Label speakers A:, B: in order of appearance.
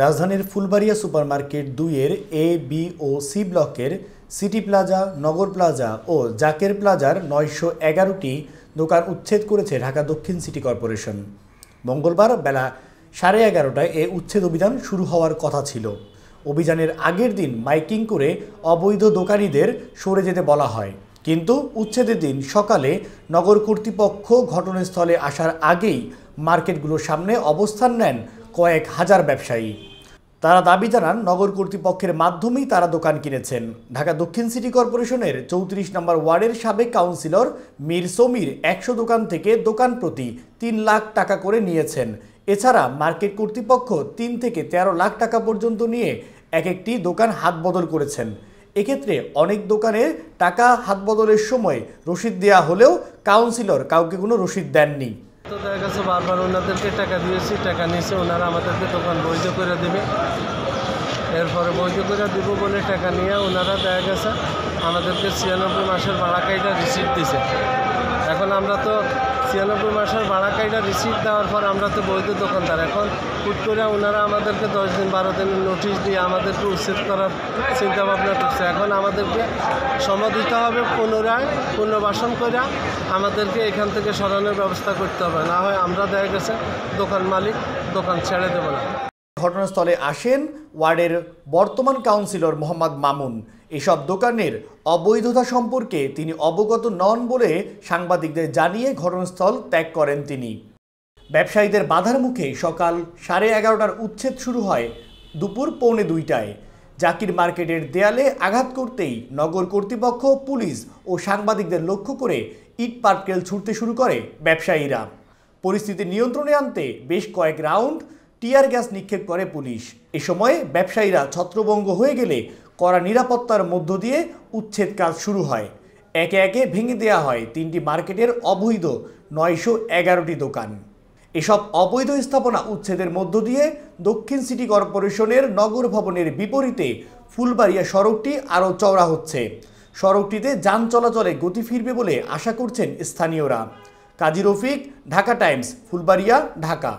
A: রাজধানীর ফুলবাড়িয়া সুপারমার্কেট ২-এর এ, বি ও সি ব্লকের city plaza, নগর plaza ও জাকের প্লাজার ৯১১টি দোকান উচ্ছেদ করেছে ঢাকা দক্ষিণ সিটি কর্পোরেশন। মঙ্গলবার বেলা 11:30টায় এ উচ্ছেদ অভিযান শুরু হওয়ার কথা ছিল। অভিযানের আগের দিন মাইকিং করে অবৈধ দোকানিদের সরে যেতে বলা হয়, কিন্তু উচ্ছেদের দিন সকালে নগর কর্তৃপক্ষ ঘটনাস্থলে আসার আগেই মার্কেটগুলোর সামনে অবস্থান নেন কয়েক হাজার ব্যবসায়ী। তারা দাবি জানান নগর কর্তৃপক্ষের মাধ্যমেই তারা দোকান কিনেছেন। ঢাকা দক্ষিণ সিটি কর্পোরেশনের ৩৪ নম্বর ওয়ার্ডের সাবেক কাউন্সিলর মীর সমীর ১০০ দোকান থেকে দোকান প্রতি ৩ লাখ টাকা করে নিয়েছেন। এছাড়া মার্কেট কর্তৃপক্ষ ৩ থেকে ১৩ লাখ টাকা পর্যন্ত নিয়ে এক একটি দোকান হাত বদল করেছেন। এক্ষেত্রে অনেক দোকানের টাকা হাত বদলের সময় রসিদ দেওয়া হলেও কাউন্সিলর কাউকে কোনো রসিদ দেননি।
B: তো দেখা গেছে বারবার ওনাদেরকে টাকা দিয়েছি, টাকা নিয়েছে, ওনারা আমাদেরকে দোকান বৈধ করে দেবে। এরপরে বৈধ করে দিব বলে টাকা নিয়ে ওনারা দেখা গেছে আমাদেরকে ৯৬ মাসের ভাড়া কাইটা রিসিপ্ট দিছে। এখন আমরা তো ৯৬ মাসের ভাড়া কাইটা রিসিপ্ট দেওয়ার পর আমরা তো বৈধ দোকানদার। এখন হুট করে ওনারা আমাদেরকে ১০ দিন ১২ দিনের নোটিশ দিয়ে আমাদেরকে উচ্ছেদ করার চিন্তাভাবনা করছে। এখন আমাদেরকে সময় দিতে হবে, পুনরায় পুনর্বাসন করে আমাদেরকে এখান থেকে সরানোর ব্যবস্থা করতে হবে, না হয় আমরা দেখা গেছে দোকান মালিক দোকান ছেড়ে দেবো না।
A: ঘটনাস্থলে আসেন ওয়ার্ডের বর্তমান কাউন্সিলর মোহাম্মদ মামুন। এসব দোকানের অবৈধতা সম্পর্কে তিনি অবগত নন বলে সাংবাদিকদের জানিয়ে ঘটনাস্থল ত্যাগ করেন তিনি। ব্যবসায়ীদের বাধার মুখে সকাল 11:30টার উচ্ছেদ শুরু হয় দুপুর 1:45টায়। জাকির মার্কেটের দেয়ালে আঘাত করতেই নগর কর্তৃপক্ষ, পুলিশ ও সাংবাদিকদের লক্ষ্য করে ইট পাটকেল ছুটতে শুরু করে ব্যবসায়ীরা। পরিস্থিতি নিয়ন্ত্রণে আনতে বেশ কয়েক রাউন্ড টিয়ার গ্যাস নিক্ষেপ করে পুলিশ। এ সময় ব্যবসায়ীরা ছত্রভঙ্গ হয়ে গেলে কড়া নিরাপত্তার মধ্য দিয়ে উচ্ছেদ কাজ শুরু হয়। একে একে ভেঙে দেওয়া হয় ৩টি মার্কেটের অবৈধ ৯১১টি দোকান। এসব অবৈধ স্থাপনা উচ্ছেদের মধ্য দিয়ে দক্ষিণ সিটি কর্পোরেশনের নগর ভবনের বিপরীতে ফুলবাড়িয়া সড়কটি আরও চওড়া হচ্ছে। সড়কটিতে যান চলাচলে গতি ফিরবে বলে আশা করছেন স্থানীয়রা। কাজী রফিক, ঢাকা টাইমস, ফুলবাড়িয়া, ঢাকা।